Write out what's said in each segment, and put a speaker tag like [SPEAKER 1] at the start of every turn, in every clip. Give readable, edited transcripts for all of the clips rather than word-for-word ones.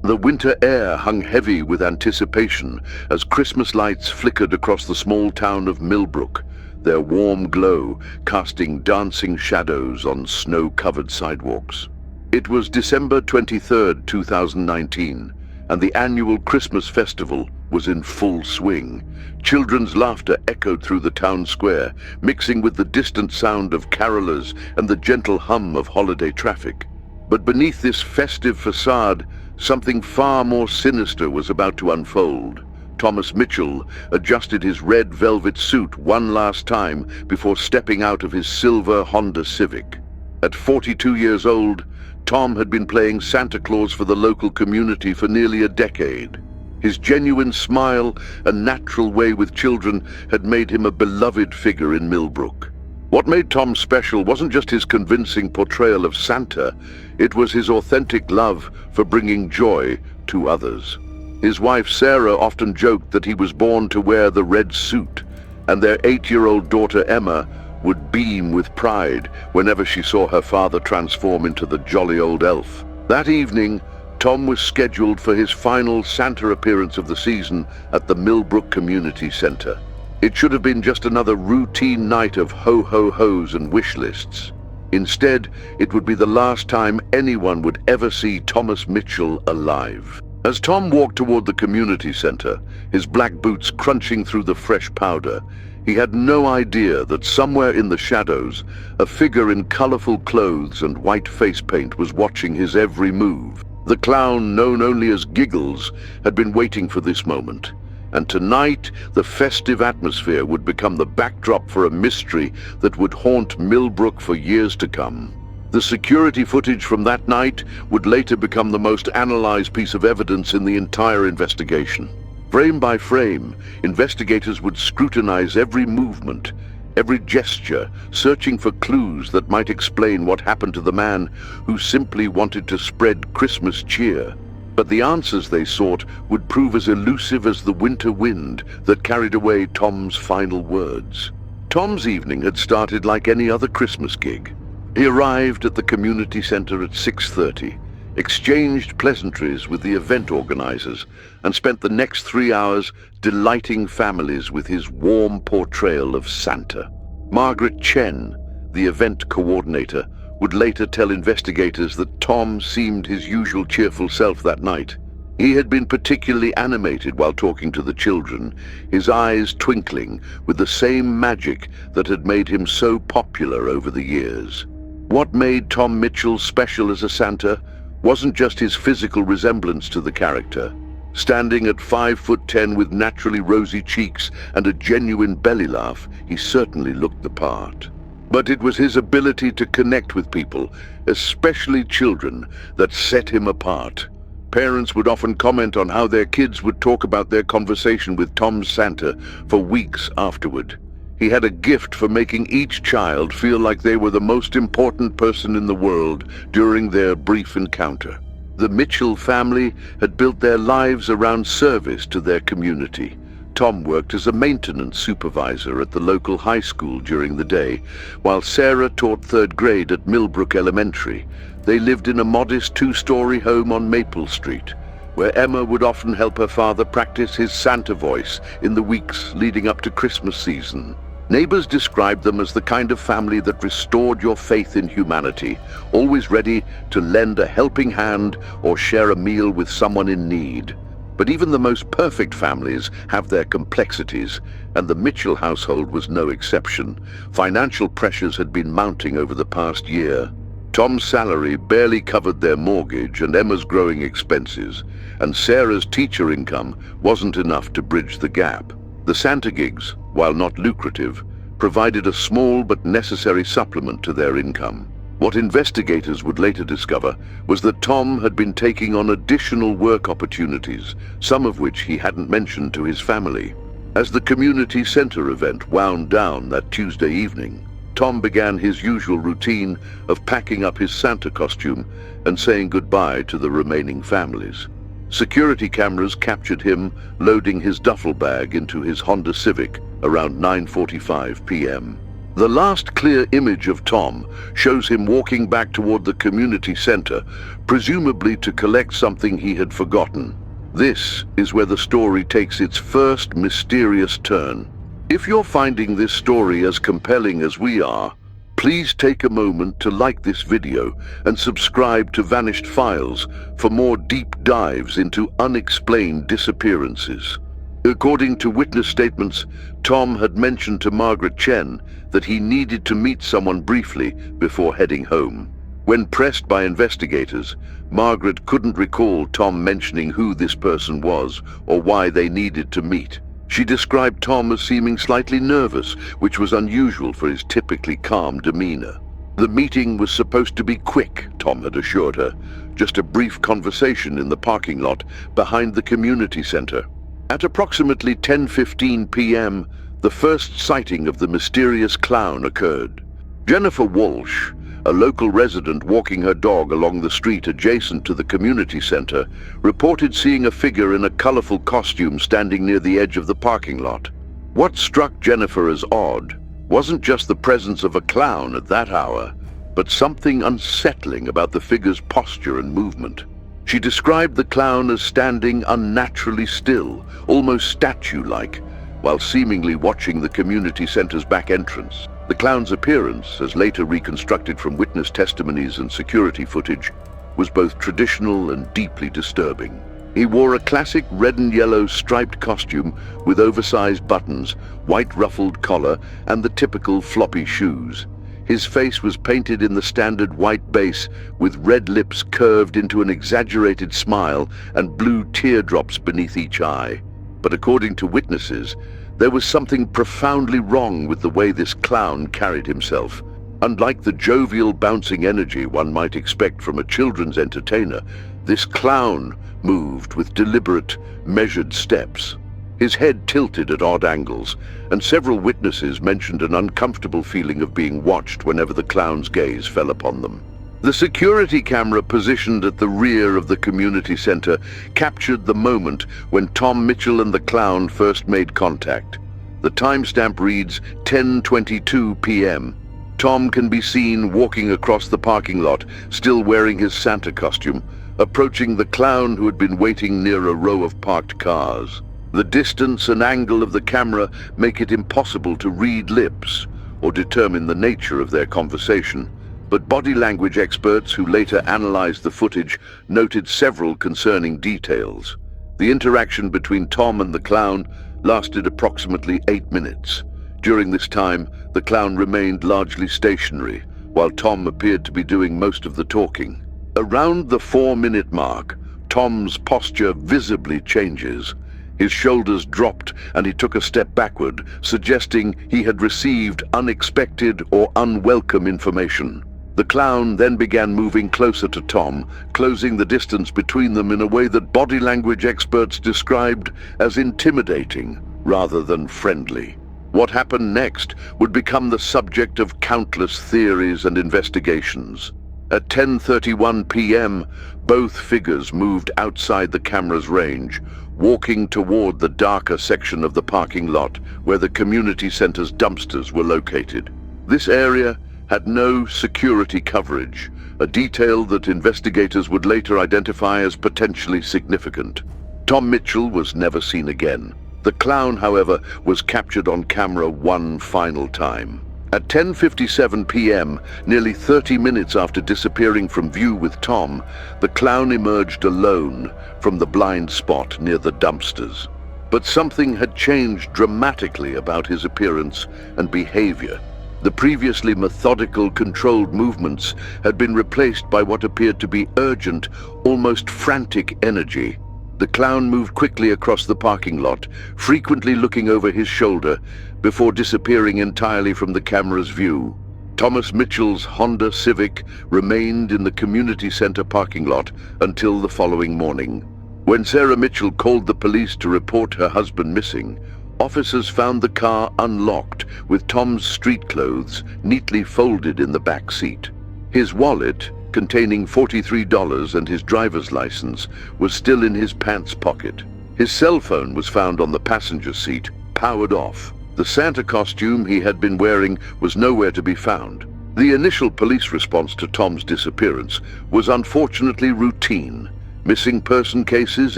[SPEAKER 1] The winter air hung heavy with anticipation as Christmas lights flickered across the small town of Millbrook, their warm glow casting dancing shadows on snow-covered sidewalks. It was December 23rd, 2019, and the annual Christmas festival was in full swing. Children's laughter echoed through the town square, mixing with the distant sound of carolers and the gentle hum of holiday traffic. But beneath this festive facade, something far more sinister was about to unfold. Thomas Mitchell adjusted his red velvet suit one last time before stepping out of his silver Honda Civic. At 42 years old, Tom had been playing Santa Claus for the local community for nearly a decade. His genuine smile and natural way with children had made him a beloved figure in Millbrook. What made Tom special wasn't just his convincing portrayal of Santa, it was his authentic love for bringing joy to others. His wife Sarah often joked that he was born to wear the red suit, and their 8-year-old daughter Emma would beam with pride whenever she saw her father transform into the jolly old elf. That evening, Tom was scheduled for his final Santa appearance of the season at the Millbrook Community Center. It should have been just another routine night of ho-ho-hos and wish lists. Instead, it would be the last time anyone would ever see Thomas Mitchell alive. As Tom walked toward the community center, his black boots crunching through the fresh powder, he had no idea that somewhere in the shadows, a figure in colorful clothes and white face paint was watching his every move. The clown, known only as Giggles, had been waiting for this moment. And tonight, the festive atmosphere would become the backdrop for a mystery that would haunt Millbrook for years to come. The security footage from that night would later become the most analyzed piece of evidence in the entire investigation. Frame by frame, investigators would scrutinize every movement, every gesture, searching for clues that might explain what happened to the man who simply wanted to spread Christmas cheer. But the answers they sought would prove as elusive as the winter wind that carried away Tom's final words. Tom's evening had started like any other Christmas gig. He arrived at the community center at 6:30, exchanged pleasantries with the event organizers, and spent the next 3 hours delighting families with his warm portrayal of Santa. Margaret Chen, the event coordinator, would later tell investigators that Tom seemed his usual cheerful self that night. He had been particularly animated while talking to the children, his eyes twinkling with the same magic that had made him so popular over the years. What made Tom Mitchell special as a Santa wasn't just his physical resemblance to the character. Standing at 5'10" with naturally rosy cheeks and a genuine belly laugh, he certainly looked the part. But it was his ability to connect with people, especially children, that set him apart. Parents would often comment on how their kids would talk about their conversation with Tom's Santa for weeks afterward. He had a gift for making each child feel like they were the most important person in the world during their brief encounter. The Mitchell family had built their lives around service to their community. Tom worked as a maintenance supervisor at the local high school during the day, while Sarah taught 3rd grade at Millbrook Elementary. They lived in a modest 2-story home on Maple Street, where Emma would often help her father practice his Santa voice in the weeks leading up to Christmas season. Neighbors described them as the kind of family that restored your faith in humanity, always ready to lend a helping hand or share a meal with someone in need. But even the most perfect families have their complexities, and the Mitchell household was no exception. Financial pressures had been mounting over the past year. Tom's salary barely covered their mortgage and Emma's growing expenses, and Sarah's teacher income wasn't enough to bridge the gap. The Santa gigs, while not lucrative, provided a small but necessary supplement to their income. What investigators would later discover was that Tom had been taking on additional work opportunities, some of which he hadn't mentioned to his family. As the community center event wound down that Tuesday evening, Tom began his usual routine of packing up his Santa costume and saying goodbye to the remaining families. Security cameras captured him loading his duffel bag into his Honda Civic around 9:45 p.m. The last clear image of Tom shows him walking back toward the community center, presumably to collect something he had forgotten. This is where the story takes its first mysterious turn. If you're finding this story as compelling as we are, please take a moment to like this video and subscribe to Vanished Files for more deep dives into unexplained disappearances. According to witness statements, Tom had mentioned to Margaret Chen that he needed to meet someone briefly before heading home. When pressed by investigators, Margaret couldn't recall Tom mentioning who this person was or why they needed to meet. She described Tom as seeming slightly nervous, which was unusual for his typically calm demeanor. The meeting was supposed to be quick, Tom had assured her, just a brief conversation in the parking lot behind the community center. At approximately 10:15 p.m., the first sighting of the mysterious clown occurred. Jennifer Walsh, a local resident walking her dog along the street adjacent to the community center, reported seeing a figure in a colorful costume standing near the edge of the parking lot. What struck Jennifer as odd wasn't just the presence of a clown at that hour, but something unsettling about the figure's posture and movement. She described the clown as standing unnaturally still, almost statue-like, while seemingly watching the community center's back entrance. The clown's appearance, as later reconstructed from witness testimonies and security footage, was both traditional and deeply disturbing. He wore a classic red and yellow striped costume with oversized buttons, white ruffled collar, and the typical floppy shoes. His face was painted in the standard white base, with red lips curved into an exaggerated smile and blue teardrops beneath each eye. But according to witnesses, there was something profoundly wrong with the way this clown carried himself. Unlike the jovial, bouncing energy one might expect from a children's entertainer, this clown moved with deliberate, measured steps. His head tilted at odd angles, and several witnesses mentioned an uncomfortable feeling of being watched whenever the clown's gaze fell upon them. The security camera positioned at the rear of the community center captured the moment when Tom Mitchell and the clown first made contact. The timestamp reads 10:22 p.m. Tom can be seen walking across the parking lot, still wearing his Santa costume, approaching the clown who had been waiting near a row of parked cars. The distance and angle of the camera make it impossible to read lips or determine the nature of their conversation. But body language experts who later analyzed the footage noted several concerning details. The interaction between Tom and the clown lasted approximately 8 minutes. During this time, the clown remained largely stationary, while Tom appeared to be doing most of the talking. Around the 4-minute mark, Tom's posture visibly changes. His shoulders dropped and he took a step backward, suggesting he had received unexpected or unwelcome information. The clown then began moving closer to Tom, closing the distance between them in a way that body language experts described as intimidating rather than friendly. What happened next would become the subject of countless theories and investigations. At 10:31 p.m., both figures moved outside the camera's range, walking toward the darker section of the parking lot where the community center's dumpsters were located. This area had no security coverage, a detail that investigators would later identify as potentially significant. Tom Mitchell was never seen again. The clown, however, was captured on camera one final time. At 10:57 p.m., nearly 30 minutes after disappearing from view with Tom, the clown emerged alone from the blind spot near the dumpsters. But something had changed dramatically about his appearance and behavior. The previously methodical, controlled movements had been replaced by what appeared to be urgent, almost frantic energy. The clown moved quickly across the parking lot, frequently looking over his shoulder, before disappearing entirely from the camera's view. Thomas Mitchell's Honda Civic remained in the community center parking lot until the following morning. When Sarah Mitchell called the police to report her husband missing, officers found the car unlocked with Tom's street clothes neatly folded in the back seat. His wallet, containing $43 and his driver's license, was still in his pants pocket. His cell phone was found on the passenger seat, powered off. The Santa costume he had been wearing was nowhere to be found. The initial police response to Tom's disappearance was unfortunately routine. Missing person cases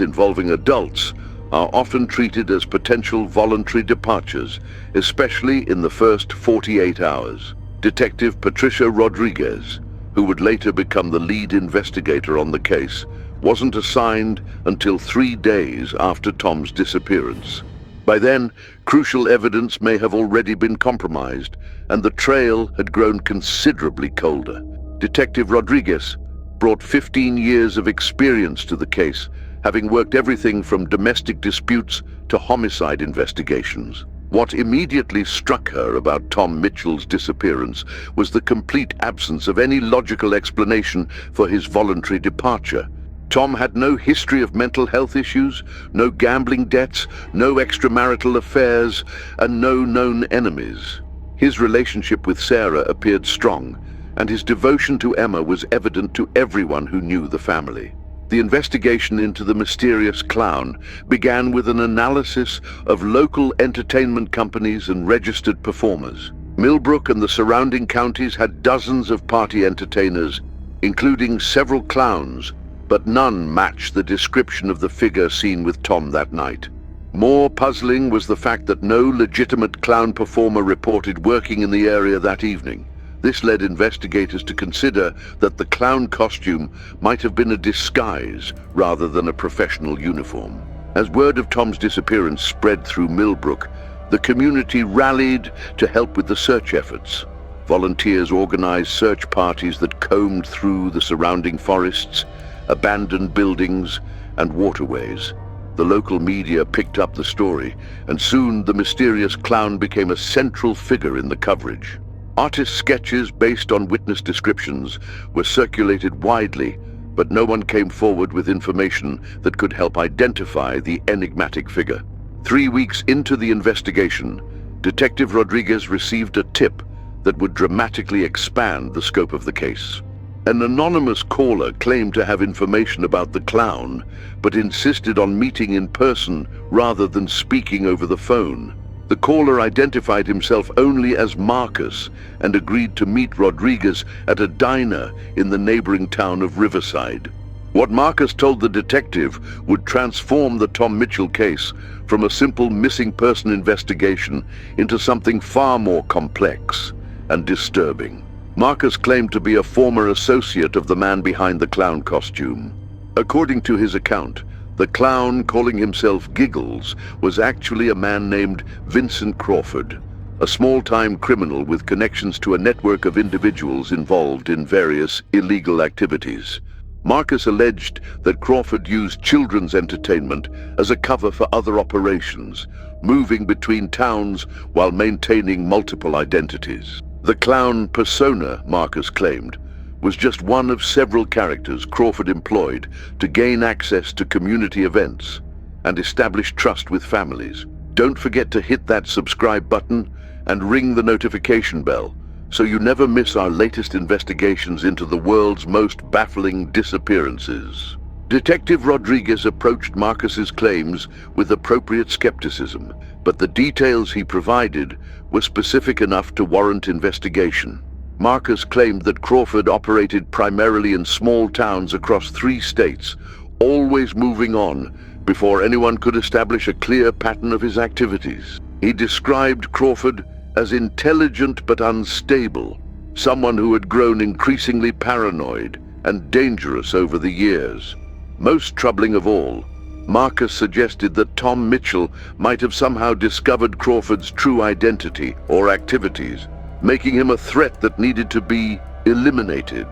[SPEAKER 1] involving adults are often treated as potential voluntary departures, especially in the first 48 hours. Detective Patricia Rodriguez, who would later become the lead investigator on the case, wasn't assigned until 3 days after Tom's disappearance. By then, crucial evidence may have already been compromised, and the trail had grown considerably colder. Detective Rodriguez brought 15 years of experience to the case, having worked everything from domestic disputes to homicide investigations. What immediately struck her about Tom Mitchell's disappearance was the complete absence of any logical explanation for his voluntary departure. Tom had no history of mental health issues, no gambling debts, no extramarital affairs, and no known enemies. His relationship with Sarah appeared strong, and his devotion to Emma was evident to everyone who knew the family. The investigation into the mysterious clown began with an analysis of local entertainment companies and registered performers. Millbrook and the surrounding counties had dozens of party entertainers, including several clowns, but none matched the description of the figure seen with Tom that night. More puzzling was the fact that no legitimate clown performer reported working in the area that evening. This led investigators to consider that the clown costume might have been a disguise rather than a professional uniform. As word of Tom's disappearance spread through Millbrook, the community rallied to help with the search efforts. Volunteers organized search parties that combed through the surrounding forests, abandoned buildings, and waterways. The local media picked up the story, and soon the mysterious clown became a central figure in the coverage. Artist sketches based on witness descriptions were circulated widely, but no one came forward with information that could help identify the enigmatic figure. 3 weeks into the investigation, Detective Rodriguez received a tip that would dramatically expand the scope of the case. An anonymous caller claimed to have information about the clown, but insisted on meeting in person rather than speaking over the phone. The caller identified himself only as Marcus and agreed to meet Rodriguez at a diner in the neighboring town of Riverside. What Marcus told the detective would transform the Tom Mitchell case from a simple missing person investigation into something far more complex and disturbing. Marcus claimed to be a former associate of the man behind the clown costume. According to his account, the clown, calling himself Giggles, was actually a man named Vincent Crawford, a small-time criminal with connections to a network of individuals involved in various illegal activities. Marcus alleged that Crawford used children's entertainment as a cover for other operations, moving between towns while maintaining multiple identities. The clown persona, Marcus claimed, was just one of several characters Crawford employed to gain access to community events and establish trust with families. Don't forget to hit that subscribe button and ring the notification bell so you never miss our latest investigations into the world's most baffling disappearances. Detective Rodriguez approached Marcus's claims with appropriate skepticism, but the details he provided were specific enough to warrant investigation. Marcus claimed that Crawford operated primarily in small towns across 3 states, always moving on before anyone could establish a clear pattern of his activities. He described Crawford as intelligent but unstable, someone who had grown increasingly paranoid and dangerous over the years. Most troubling of all, Marcus suggested that Tom Mitchell might have somehow discovered Crawford's true identity or activities, making him a threat that needed to be eliminated.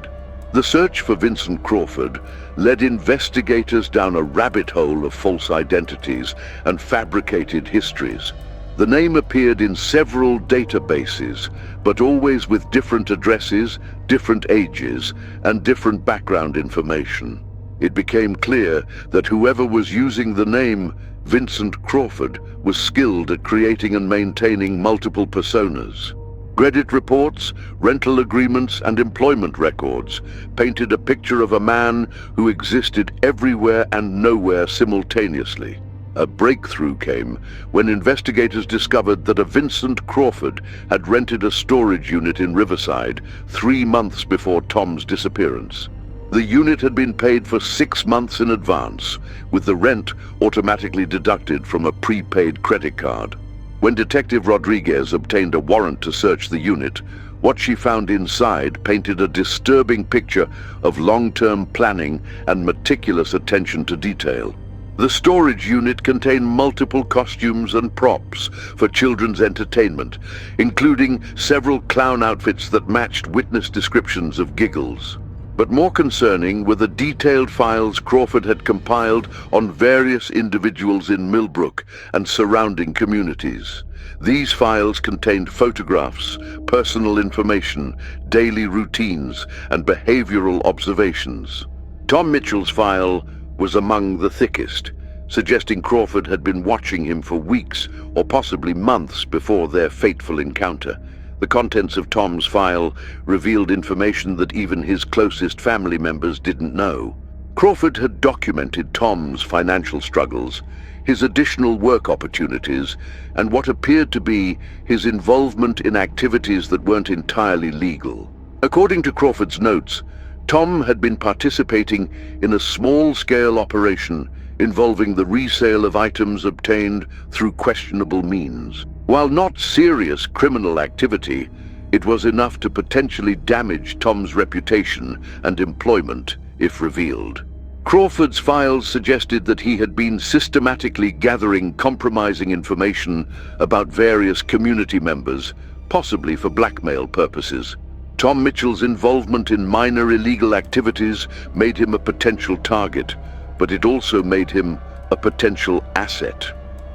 [SPEAKER 1] The search for Vincent Crawford led investigators down a rabbit hole of false identities and fabricated histories. The name appeared in several databases, but always with different addresses, different ages, and different background information. It became clear that whoever was using the name Vincent Crawford was skilled at creating and maintaining multiple personas. Credit reports, rental agreements, and employment records painted a picture of a man who existed everywhere and nowhere simultaneously. A breakthrough came when investigators discovered that a Vincent Crawford had rented a storage unit in Riverside 3 months before Tom's disappearance. The unit had been paid for 6 months in advance, with the rent automatically deducted from a prepaid credit card. When Detective Rodriguez obtained a warrant to search the unit, what she found inside painted a disturbing picture of long-term planning and meticulous attention to detail. The storage unit contained multiple costumes and props for children's entertainment, including several clown outfits that matched witness descriptions of Giggles. But more concerning were the detailed files Crawford had compiled on various individuals in Millbrook and surrounding communities. These files contained photographs, personal information, daily routines, and behavioral observations. Tom Mitchell's file was among the thickest, suggesting Crawford had been watching him for weeks or possibly months before their fateful encounter. The contents of Tom's file revealed information that even his closest family members didn't know. Crawford had documented Tom's financial struggles, his additional work opportunities, and what appeared to be his involvement in activities that weren't entirely legal. According to Crawford's notes, Tom had been participating in a small-scale operation involving the resale of items obtained through questionable means. While not serious criminal activity, it was enough to potentially damage Tom's reputation and employment if revealed. Crawford's files suggested that he had been systematically gathering compromising information about various community members, possibly for blackmail purposes. Tom Mitchell's involvement in minor illegal activities made him a potential target, but it also made him a potential asset.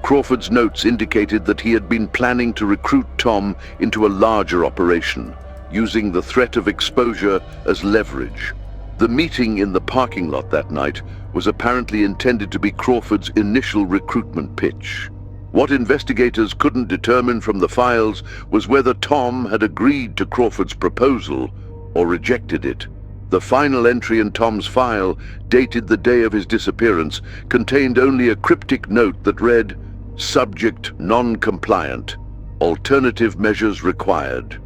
[SPEAKER 1] Crawford's notes indicated that he had been planning to recruit Tom into a larger operation, using the threat of exposure as leverage. The meeting in the parking lot that night was apparently intended to be Crawford's initial recruitment pitch. What investigators couldn't determine from the files was whether Tom had agreed to Crawford's proposal or rejected it. The final entry in Tom's file, dated the day of his disappearance, contained only a cryptic note that read, "Subject non-compliant. Alternative measures required."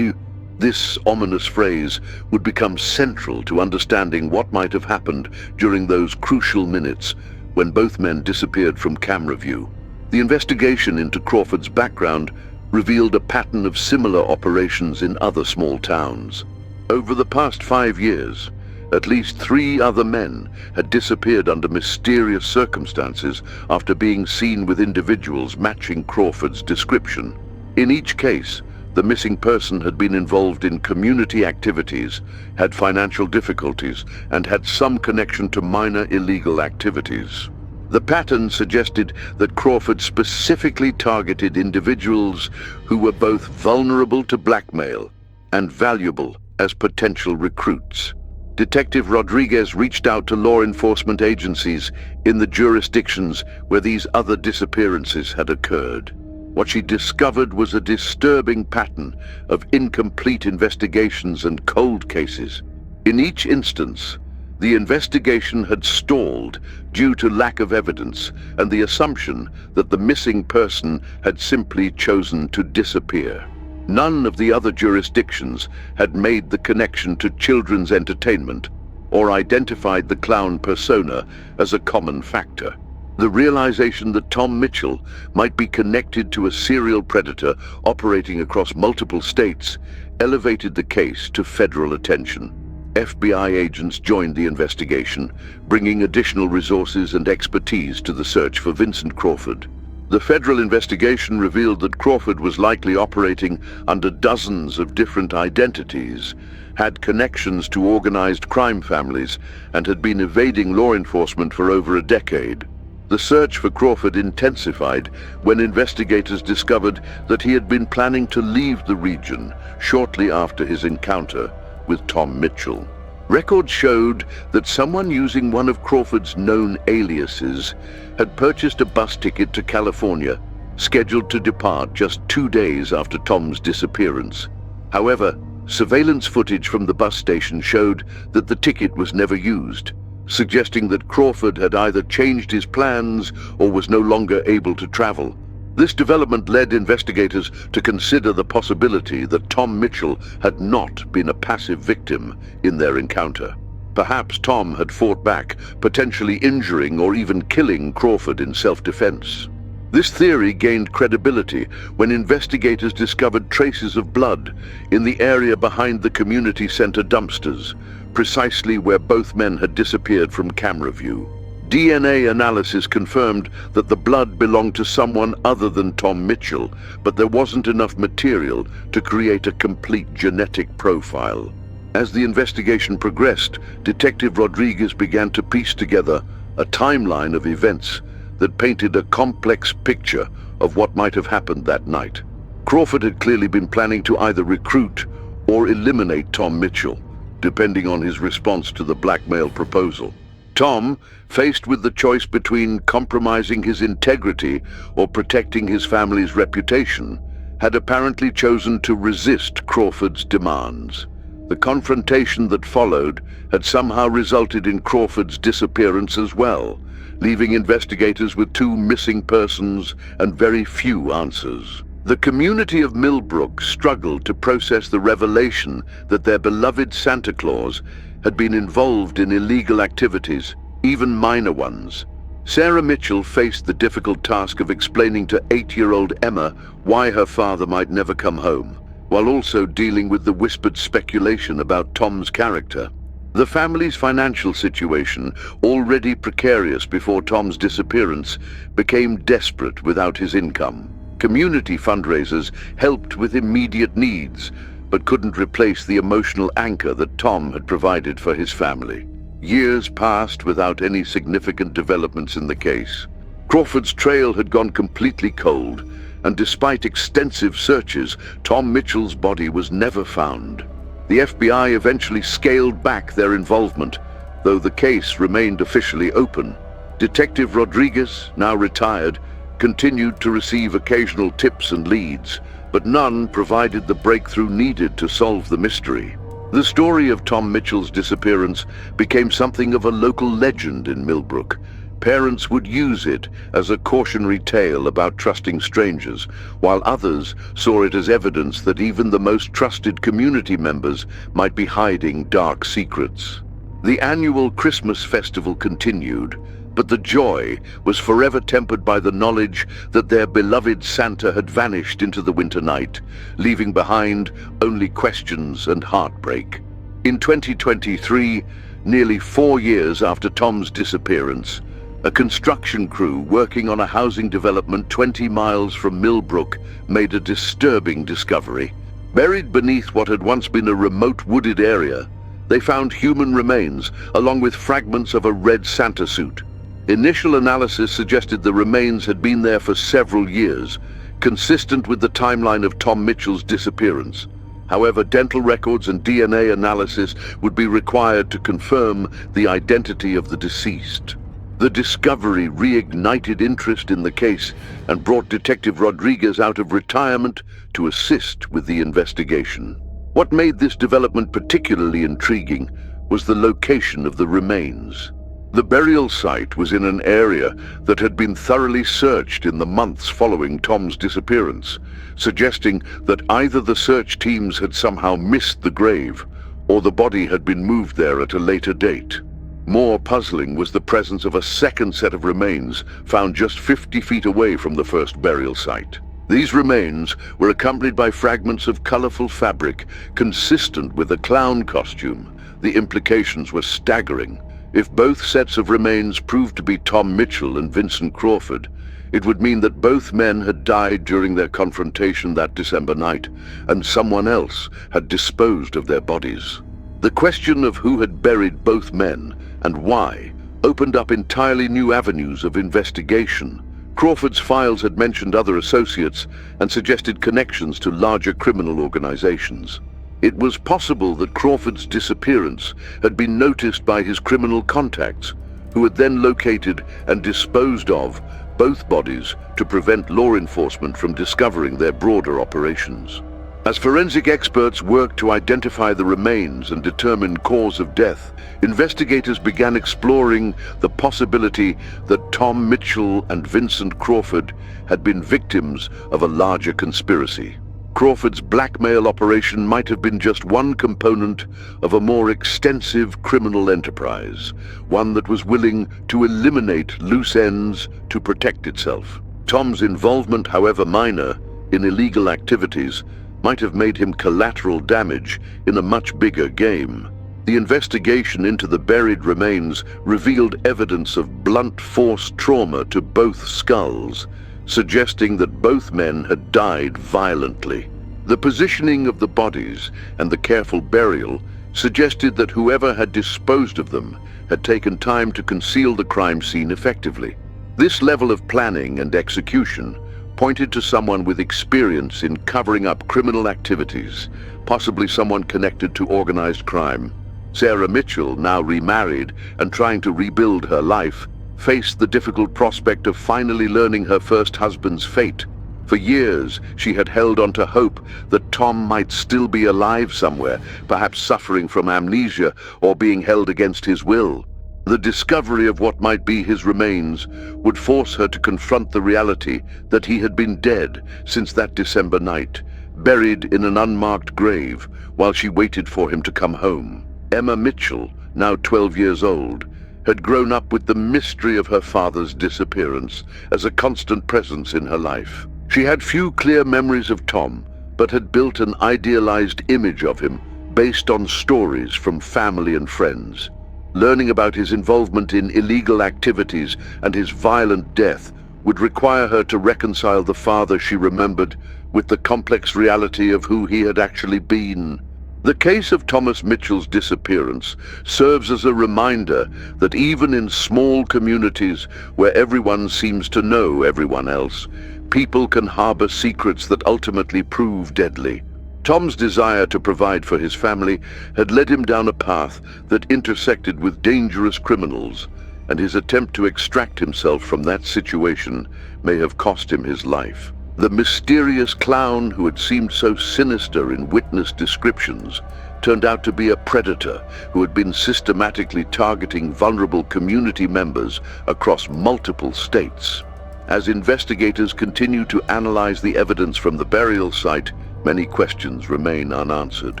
[SPEAKER 1] This ominous phrase would become central to understanding what might have happened during those crucial minutes when both men disappeared from camera view. The investigation into Crawford's background revealed a pattern of similar operations in other small towns. Over the past 5 years, at least 3 other men had disappeared under mysterious circumstances after being seen with individuals matching Crawford's description. In each case, the missing person had been involved in community activities, had financial difficulties, and had some connection to minor illegal activities. The pattern suggested that Crawford specifically targeted individuals who were both vulnerable to blackmail and valuable as potential recruits. Detective Rodriguez reached out to law enforcement agencies in the jurisdictions where these other disappearances had occurred. What she discovered was a disturbing pattern of incomplete investigations and cold cases. In each instance, the investigation had stalled due to lack of evidence and the assumption that the missing person had simply chosen to disappear. None of the other jurisdictions had made the connection to children's entertainment or identified the clown persona as a common factor. The realization that Tom Mitchell might be connected to a serial predator operating across multiple states elevated the case to federal attention. FBI agents joined the investigation, bringing additional resources and expertise to the search for Vincent Crawford. The federal investigation revealed that Crawford was likely operating under dozens of different identities, had connections to organized crime families, and had been evading law enforcement for over a decade. The search for Crawford intensified when investigators discovered that he had been planning to leave the region shortly after his encounter with Tom Mitchell. Records showed that someone using one of Crawford's known aliases had purchased a bus ticket to California, scheduled to depart just 2 days after Tom's disappearance. However, surveillance footage from the bus station showed that the ticket was never used. suggesting that Crawford had either changed his plans or was no longer able to travel. This development led investigators to consider the possibility that Tom Mitchell had not been a passive victim in their encounter. Perhaps Tom had fought back, potentially injuring or even killing Crawford in self-defense. This theory gained credibility when investigators discovered traces of blood in the area behind the community center dumpsters, precisely where both men had disappeared from camera view. DNA analysis confirmed that the blood belonged to someone other than Tom Mitchell, but there wasn't enough material to create a complete genetic profile. As the investigation progressed, Detective Rodriguez began to piece together a timeline of events that painted a complex picture of what might have happened that night. Crawford had clearly been planning to either recruit or eliminate Tom Mitchell, depending on his response to the blackmail proposal. Tom, faced with the choice between compromising his integrity or protecting his family's reputation, had apparently chosen to resist Crawford's demands. The confrontation that followed had somehow resulted in Crawford's disappearance as well, leaving investigators with 2 missing persons and very few answers. The community of Millbrook struggled to process the revelation that their beloved Santa Claus had been involved in illegal activities, even minor ones. Sarah Mitchell faced the difficult task of explaining to 8-year-old Emma why her father might never come home, while also dealing with the whispered speculation about Tom's character. The family's financial situation, already precarious before Tom's disappearance, became desperate without his income. Community fundraisers helped with immediate needs, but couldn't replace the emotional anchor that Tom had provided for his family. Years passed without any significant developments in the case. Crawford's trail had gone completely cold, and despite extensive searches, Tom Mitchell's body was never found. The FBI eventually scaled back their involvement, though the case remained officially open. Detective Rodriguez, now retired, continued to receive occasional tips and leads, but none provided the breakthrough needed to solve the mystery. The story of Tom Mitchell's disappearance became something of a local legend in Millbrook. Parents would use it as a cautionary tale about trusting strangers, while others saw it as evidence that even the most trusted community members might be hiding dark secrets. The annual Christmas festival continued, but the joy was forever tempered by the knowledge that their beloved Santa had vanished into the winter night, leaving behind only questions and heartbreak. In 2023, nearly 4 years after Tom's disappearance, a construction crew working on a housing development 20 miles from Millbrook made a disturbing discovery. Buried beneath what had once been a remote wooded area, they found human remains along with fragments of a red Santa suit. Initial analysis suggested the remains had been there for several years, consistent with the timeline of Tom Mitchell's disappearance. However, dental records and DNA analysis would be required to confirm the identity of the deceased. The discovery reignited interest in the case and brought Detective Rodriguez out of retirement to assist with the investigation. What made this development particularly intriguing was the location of the remains. The burial site was in an area that had been thoroughly searched in the months following Tom's disappearance, suggesting that either the search teams had somehow missed the grave or the body had been moved there at a later date. More puzzling was the presence of a second set of remains found just 50 feet away from the first burial site. These remains were accompanied by fragments of colorful fabric consistent with a clown costume. The implications were staggering. If both sets of remains proved to be Tom Mitchell and Vincent Crawford, it would mean that both men had died during their confrontation that December night, and someone else had disposed of their bodies. The question of who had buried both men and why opened up entirely new avenues of investigation. Crawford's files had mentioned other associates and suggested connections to larger criminal organizations. It was possible that Crawford's disappearance had been noticed by his criminal contacts, who had then located and disposed of both bodies to prevent law enforcement from discovering their broader operations. As forensic experts worked to identify the remains and determine cause of death, investigators began exploring the possibility that Tom Mitchell and Vincent Crawford had been victims of a larger conspiracy. Crawford's blackmail operation might have been just one component of a more extensive criminal enterprise, one that was willing to eliminate loose ends to protect itself. Tom's involvement, however minor, in illegal activities might have made him collateral damage in a much bigger game. The investigation into the buried remains revealed evidence of blunt force trauma to both skulls, suggesting that both men had died violently. The positioning of the bodies and the careful burial suggested that whoever had disposed of them had taken time to conceal the crime scene effectively. This level of planning and execution pointed to someone with experience in covering up criminal activities, possibly someone connected to organized crime. Sarah Mitchell, now remarried and trying to rebuild her life, faced the difficult prospect of finally learning her first husband's fate. For years, she had held on to hope that Tom might still be alive somewhere, perhaps suffering from amnesia or being held against his will. The discovery of what might be his remains would force her to confront the reality that he had been dead since that December night, buried in an unmarked grave while she waited for him to come home. Emma Mitchell, now 12 years old, had grown up with the mystery of her father's disappearance as a constant presence in her life. She had few clear memories of Tom, but had built an idealized image of him based on stories from family and friends. Learning about his involvement in illegal activities and his violent death would require her to reconcile the father she remembered with the complex reality of who he had actually been. The case of Thomas Mitchell's disappearance serves as a reminder that even in small communities where everyone seems to know everyone else, people can harbor secrets that ultimately prove deadly. Tom's desire to provide for his family had led him down a path that intersected with dangerous criminals, and his attempt to extract himself from that situation may have cost him his life. The mysterious clown who had seemed so sinister in witness descriptions turned out to be a predator who had been systematically targeting vulnerable community members across multiple states. As investigators continue to analyze the evidence from the burial site, many questions remain unanswered.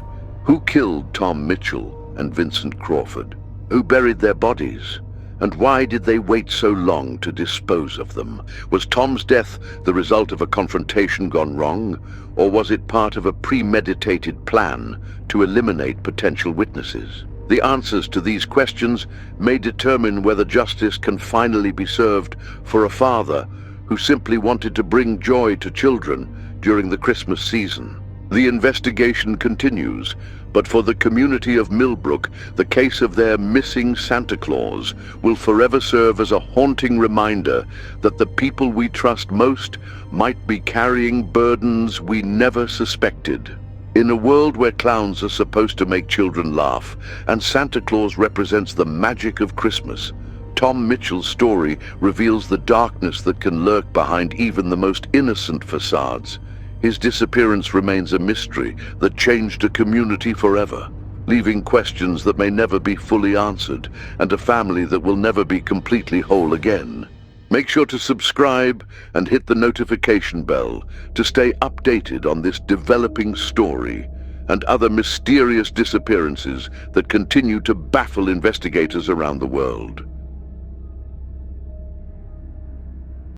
[SPEAKER 1] Who killed Tom Mitchell and Vincent Crawford? Who buried their bodies? And why did they wait so long to dispose of them? Was Tom's death the result of a confrontation gone wrong, or was it part of a premeditated plan to eliminate potential witnesses? The answers to these questions may determine whether justice can finally be served for a father who simply wanted to bring joy to children during the Christmas season. The investigation continues, but for the community of Millbrook, the case of their missing Santa Claus will forever serve as a haunting reminder that the people we trust most might be carrying burdens we never suspected. In a world where clowns are supposed to make children laugh, and Santa Claus represents the magic of Christmas, Tom Mitchell's story reveals the darkness that can lurk behind even the most innocent facades. His disappearance remains a mystery that changed a community forever, leaving questions that may never be fully answered and a family that will never be completely whole again. Make sure to subscribe and hit the notification bell to stay updated on this developing story and other mysterious disappearances that continue to baffle investigators around the world.